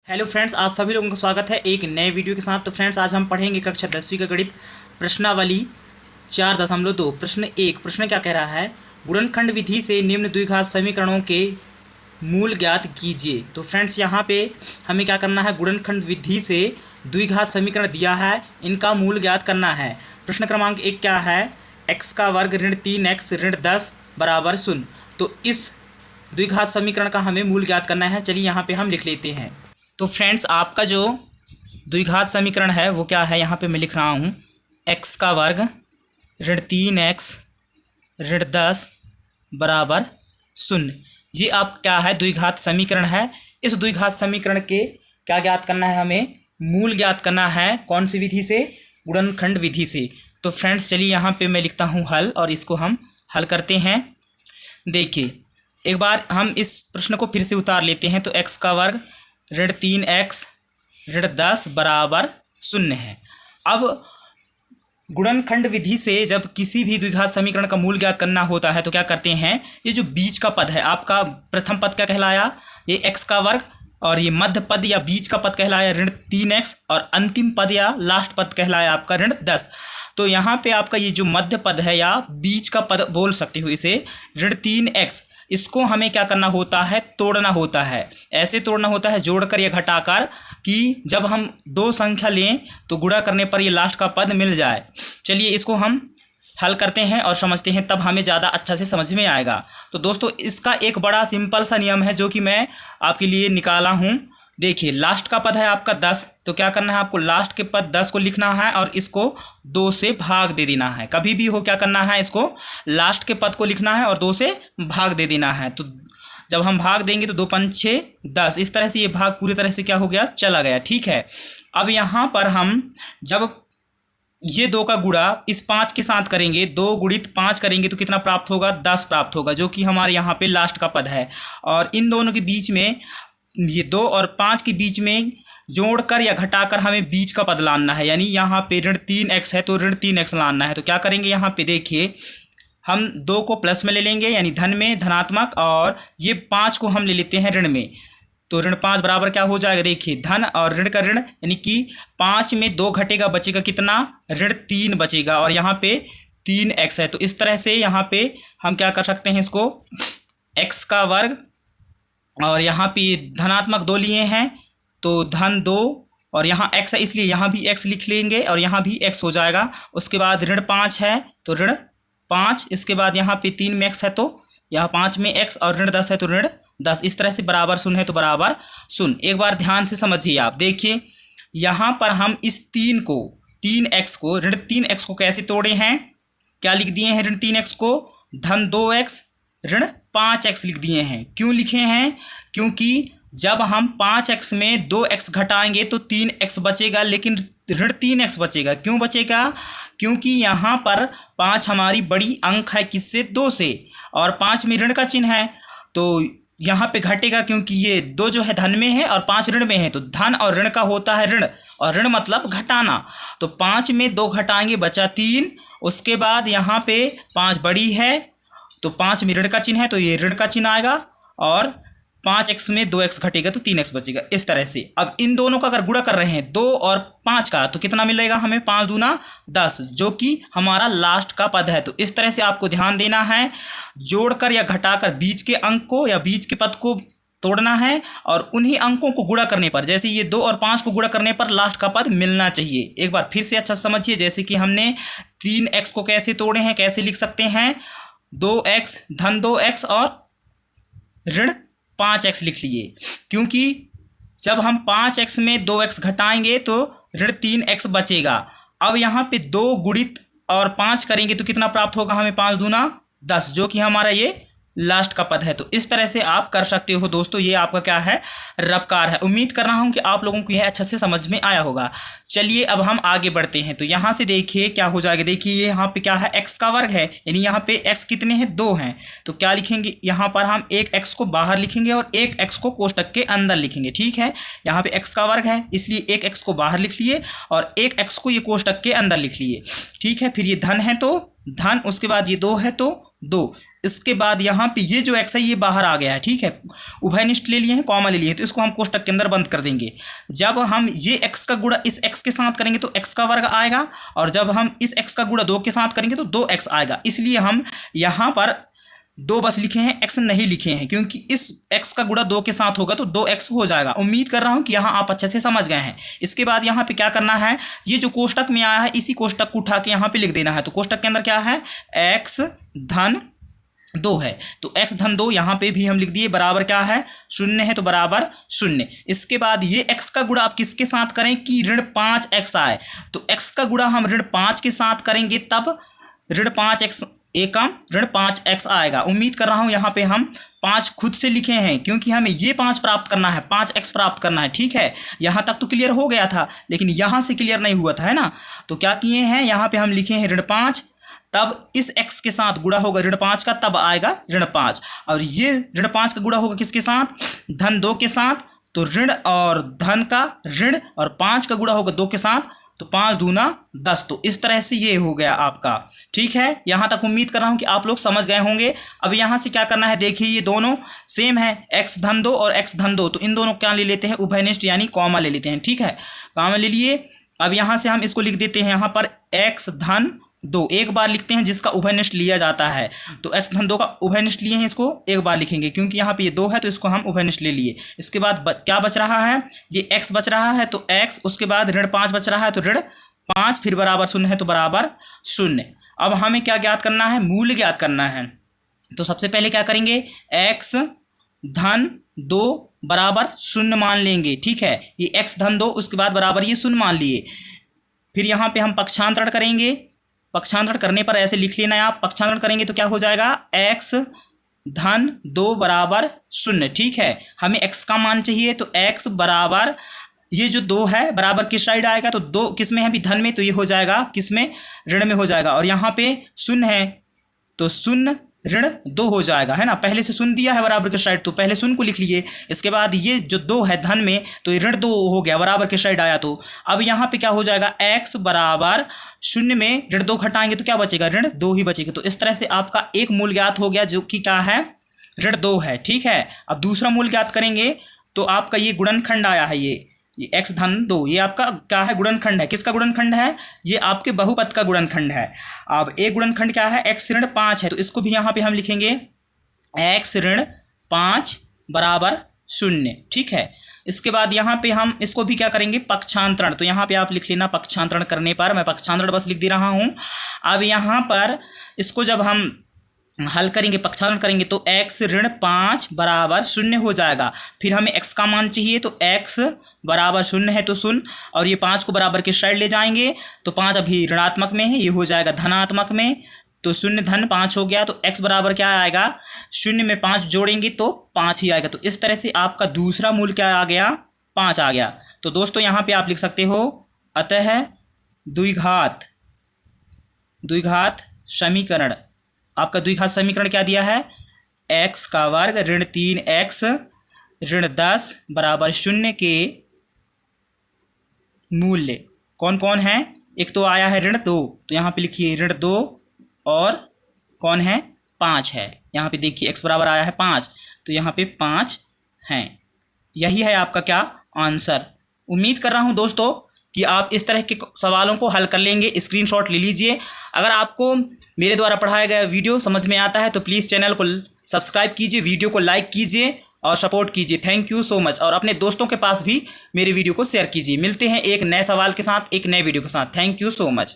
Hello friends, आप सभी लोगों का स्वागत है एक नए वीडियो के साथ। तो फ्रेंड्स, आज हम पढ़ेंगे कक्षा 10वीं का गणित प्रश्नावली 4.2। प्रश्न 1। प्रश्न क्या कह रहा है? गुणनखंड विधि से निम्न द्विघात समीकरणों के मूल ज्ञात कीजिए। तो फ्रेंड्स, यहाँ पे हमें क्या करना है? गुणनखंड विधि से द्विघात समीकरण दिया है, इनका मूल ज्ञात करना है। प्रश्न क्रमांक 1 क्या है? x का वर्ग ऋण 3x ऋण 10 बराबर 0। तो इस द्विघात समीकरण का हमें मूल ज्ञात करना है। चलिए यहाँ पे हम लिख लेते हैं। तो फ्रेंड्स, आपका जो द्विघात समीकरण है वो क्या है? यहाँ पे मैं लिख रहा हूँ x का वर्ग ऋण 3x ऋण 10 बराबर 0। ये आप क्या है? द्विघात समीकरण है। इस द्विघात समीकरण के क्या ज्ञात करना है? हमें मूल ज्ञात करना है। कौन सी विधि से? गुणनखंड विधि से। तो फ्रेंड्स, चलिए यहाँ पे मैं लिखता हूँ हल, और इसको हम हल करते हैं। देखिए, एक बार हम इस प्रश्न को फिर से उतार लेते हैं। तो x का वर्ग ऋण 3x ऋण 10 बराबर 0 है। अब गुणनखंड विधि से जब किसी भी द्विघात समीकरण का मूल ज्ञात करना होता है तो क्या करते हैं? ये जो बीच का पद है आपका, प्रथम पद क्या कहलाया? ये x का वर्ग, और ये मध्य पद या बीच का पद कहलाया ऋण 3x, और अंतिम पद या लास्ट पद कहलाया आपका ऋण 10। तो यहाँ पे आपका ये जो मध्य पद है या बीच का पद बोल सकते हो इसे, ऋण 3x, इसको हमें क्या करना होता है? तोड़ना होता है। ऐसे तोड़ना होता है जोड़कर या घटाकर, कि जब हम दो संख्या लें तो गुणा करने पर ये लास्ट का पद मिल जाए। चलिए इसको हम हल करते हैं और समझते हैं, तब हमें ज़्यादा अच्छा से समझ में आएगा। तो दोस्तों, इसका एक बड़ा सिंपल सा नियम है जो कि मैं आपके लिए निकाला हूँ। देखिए, लास्ट का पद है आपका 10, तो क्या करना है आपको? लास्ट के पद 10 को लिखना है और इसको 2 से भाग दे देना है। कभी भी हो क्या करना है? इसको लास्ट के पद को लिखना है और 2 से भाग दे देना है। तो जब हम भाग देंगे तो 2 5 6 10, इस तरह से ये भाग पूरी तरह से क्या हो गया? चला गया। ठीक है। अब यहाँ पर हम जब ये 2 का गुणा इस 5 के साथ करेंगे, 2 गुणित 5 करेंगे तो कितना प्राप्त होगा? 10 प्राप्त होगा, जो कि हमारे यहाँ पे लास्ट का पद है। और इन दोनों के बीच में, ये 2 और 5 के बीच में जोड़कर या घटाकर हमें बीच का पद लाना है। यानी यहाँ पे ऋण 3x है तो ऋण 3x लाना है। तो क्या करेंगे? यहाँ पे देखिए, हम 2 को प्लस में ले लेंगे, यानी धन में, धनात्मक, और ये 5 को हम ले लेते हैं ऋण में। तो ऋण 5 बराबर क्या हो जाएगा? देखिए, धन और ऋण का ऋण, यानी कि 5 में 2 घटेगा, बचेगा कितना? ऋण 3 बचेगा, और यहाँ पे 3x है। तो इस तरह से यहाँ पे हम क्या कर सकते हैं? इसको x का वर्ग, और यहाँ पे धनात्मक 2 लिए हैं तो धन 2, और यहाँ x है इसलिए यहाँ भी x लिख लेंगे, और यहाँ भी x हो जाएगा। उसके बाद ऋण 5 है तो ऋण 5, इसके बाद यहाँ पे 3 में x है तो यहाँ 5 में x, और ऋण 10 है तो ऋण 10। इस तरह से बराबर 0 है तो बराबर 0। एक बार ध्यान से समझिए आप। देखिए, यहाँ पर हम इस 3x को ऋण 3x को कैसे तोड़े हैं? क्या लिख दिए हैं? ऋण 3x को धन 2x ऋण 5x लिख दिए हैं। क्यों लिखे हैं? क्योंकि जब हम 5x में 2x घटाएंगे तो 3x बचेगा, लेकिन ऋण 3x बचेगा। क्यों बचेगा? क्योंकि यहाँ पर 5 हमारी बड़ी अंक है, किससे? 2 से, और 5 में ऋण का चिन्ह है तो यहाँ पे घटेगा, क्योंकि ये 2 जो है धन में है और 5 ऋण में है। तो धन और ऋण का होता है ऋण, और ऋण मतलब घटाना। तो 5 में 2 घटाएंगे, बचा 3। उसके बाद यहाँ पे 5 बड़ी है तो 5 में ऋण का चिन्ह है तो ये ऋण का चिन्ह आएगा, और 5x में 2x घटेगा तो 3x बचेगा। इस तरह से अब इन दोनों का अगर गुणा कर रहे हैं 2 और 5 का, तो कितना मिलेगा हमें? 5 दूना 10, जो कि हमारा लास्ट का पद है। तो इस तरह से आपको ध्यान देना है, जोड़कर या घटाकर बीच के अंक को या बीच के पद को तोड़ना है, और उन्हीं अंकों को गुणा करने पर, जैसे ये 2 और 5 को गुणा करने पर लास्ट का पद मिलना चाहिए। एक बार फिर से अच्छा समझिए। जैसे कि हमने 3x को कैसे तोड़े हैं, कैसे लिख सकते हैं? 2x धन 2x और ऋण 5x लिख लिए, क्योंकि जब हम 5x में 2x घटाएंगे तो ऋण 3x बचेगा। अब यहाँ पे 2 गुणित और 5 करेंगे तो कितना प्राप्त होगा हमें? 5 दूना 10, जो कि हमारा ये लास्ट का पद है। तो इस तरह से आप कर सकते हो दोस्तों। ये आपका क्या है? रफ्कार है। उम्मीद कर रहा हूँ कि आप लोगों को यह अच्छा से समझ में आया होगा। चलिए अब हम आगे बढ़ते हैं। तो यहाँ से देखिए क्या हो जाएगा। देखिए, ये यहाँ पे क्या है? x का वर्ग है, यानी यहाँ पे x कितने हैं? 2 हैं। तो क्या लिखेंगे? यहाँ पर हम एक x को बाहर लिखेंगे और एक x को कोष्टक के अंदर लिखेंगे। ठीक है, यहाँ पे x का वर्ग है इसलिए एक x को बाहर लिख लिए और एक x को ये कोष्टक के अंदर लिख लिए। ठीक है, फिर ये धन है तो धन, उसके बाद ये 2 है तो 2, इसके बाद यहाँ पे ये जो x है ये बाहर आ गया है, ठीक है, उभयनिष्ठ ले लिए हैं, कॉमा ले लिए हैं, तो इसको हम कोष्टक के अंदर बंद कर देंगे। जब हम ये x का गुणा इस x के साथ करेंगे तो x का वर्ग आएगा, और जब हम इस x का गुणा 2 के साथ करेंगे तो 2x आएगा। इसलिए हम यहाँ पर 2 बस लिखे हैं, x नहीं लिखे हैं, क्योंकि इस x का गुणा 2 के साथ होगा तो 2x हो जाएगा। उम्मीद कर रहा हूं कि यहाँ आप अच्छे से समझ गए हैं। इसके बाद यहाँ पे क्या करना है, ये जो कोष्टक में आया है इसी कोष्टक को उठा के यहाँ पे लिख देना है। तो कोष्टक के अंदर क्या है, x धन 2 है, तो x धन 2 यहाँ पे भी हम लिख दिए, बराबर क्या है, 0 है, तो बराबर 0। इसके बाद ये x का गुणा आप किसके साथ करें कि ऋण 5x आए, तो x का गुणा हम ऋण 5 के साथ करेंगे तब ऋण 5x एकम ऋण 5x आएगा। उम्मीद कर रहा हूं यहाँ पे हम 5 खुद से लिखे हैं, क्योंकि हमें ये 5 प्राप्त करना है, 5x प्राप्त करना है, ठीक है। यहाँ तक तो क्लियर हो गया था, लेकिन यहाँ से क्लियर नहीं हुआ था, है ना। तो क्या किए हैं, यहाँ पे हम लिखे हैं ऋण 5, तब इस x के साथ गुणा होगा ऋण 5 का, तब आएगा ऋण 5, और ये ऋण 5 का गुणा होगा किसके साथ, धन 2 के साथ, तो ऋण और धन का ऋण और 5 का गुणा होगा 2 के साथ, तो 5 दूना 10। तो इस तरह से ये हो गया आपका, ठीक है। यहाँ तक उम्मीद कर रहा हूँ कि आप लोग समझ गए होंगे। अब यहाँ से क्या करना है, देखिए ये दोनों सेम है, x धन 2 और x धन 2, तो इन दोनों क्या ले लेते हैं, उभयनिष्ठ यानी कॉमा ले लेते हैं, ठीक है, कॉमा ले लिए। अब यहाँ से हम इसको लिख देते हैं यहाँ पर x धन 2 एक बार लिखते हैं, जिसका उभयनिष्ठ लिया जाता है, तो x धन 2 का उभयनिष्ठ लिए हैं, इसको एक बार लिखेंगे, क्योंकि यहाँ पे ये 2 है तो इसको हम उभयनिष्ठ ले लिए। इसके बाद क्या बच रहा है, ये x बच रहा है, तो x, उसके बाद ऋण 5 बच रहा है, तो ऋण 5, फिर बराबर 0 है, तो बराबर 0। अब हमें क्या ज्ञात करना है, मूल्य ज्ञात करना है। तो सबसे पहले क्या करेंगे, x धन 2 बराबर 0 मान लेंगे, ठीक है, ये x धन 2, उसके बाद बराबर ये 0 मान लिए। फिर यहाँ पे हम पक्षांतरण करेंगे, पक्षांतरण करने पर ऐसे लिख लेना है आप, पक्षांतरण करेंगे तो क्या हो जाएगा, x धन 2 बराबर 0, ठीक है। हमें x का मान चाहिए, तो x बराबर ये जो 2 है बराबर किस साइड आएगा, तो 2 किस में है अभी, धन में, तो ये हो जाएगा किस में, ऋण में हो जाएगा। और यहाँ पे 0 है तो 0 ऋण 2 हो जाएगा, है ना, पहले से 0 दिया है बराबर के साइड, तो पहले 0 को लिख लिए। इसके बाद ये जो 2 है धन में, तो ये ऋण 2 हो गया, बराबर के साइड आया। तो अब यहाँ पे क्या हो जाएगा, x बराबर 0 में ऋण 2 घटाएंगे तो क्या बचेगा, ऋण 2 ही बचेगा। तो इस तरह से आपका एक मूल ज्ञात हो गया, जो कि क्या है, ऋण 2 है, ठीक है। अब दूसरा मूल ज्ञात करेंगे तो आपका ये गुणनखंड आया है, ये x धन 2, ये आपका क्या है, गुणनखंड है। किसका गुणनखंड है, ये आपके बहुपद का गुणनखंड है। अब एक गुणनखंड क्या है, x ऋण 5 है, तो इसको भी यहाँ पे हम लिखेंगे x ऋण 5 बराबर 0, ठीक है। इसके बाद यहाँ पे हम इसको भी क्या करेंगे, पक्षांतरण, तो यहाँ पे आप लिख लेना, पक्षांतरण करने पर, मैं पक्षांतरण बस लिख दे रहा हूँ। अब यहाँ पर इसको जब हम हल करेंगे, पक्षांतरण करेंगे, तो x ऋण 5 बराबर 0 हो जाएगा। फिर हमें x का मान चाहिए, तो x बराबर 0 है तो 0, और ये 5 को बराबर के साइड ले जाएंगे, तो 5 अभी ऋणात्मक में है, ये हो जाएगा धनात्मक में, तो 0 धन 5 हो गया। तो x बराबर क्या आएगा, 0 में 5 जोड़ेंगे तो 5 ही आएगा। तो इस तरह से आपका दूसरा मूल क्या आ गया, 5 आ गया। तो दोस्तों यहाँ पे आप लिख सकते हो, अतः द्विघात समीकरण, आपका द्विघात समीकरण क्या दिया है, x का वर्ग ऋण 3x ऋण 10 बराबर 0 के मूल्य कौन कौन है, एक तो आया है ऋण 2, तो यहाँ पे लिखिए ऋण 2, और कौन है, 5 है। यहाँ पे देखिए x बराबर आया है 5, तो यहाँ पे 5 हैं। यही है आपका क्या आंसर। उम्मीद कर रहा हूँ दोस्तों कि आप इस तरह के सवालों को हल कर लेंगे। स्क्रीनशॉट ले लीजिए। अगर आपको मेरे द्वारा पढ़ाया गया वीडियो समझ में आता है तो प्लीज़ चैनल को सब्सक्राइब कीजिए, वीडियो को लाइक कीजिए और सपोर्ट कीजिए। Thank you so much. और अपने दोस्तों के पास भी मेरे वीडियो को शेयर कीजिए। मिलते हैं एक नए सवाल के साथ, एक नए वीडियो के साथ। Thank you so much.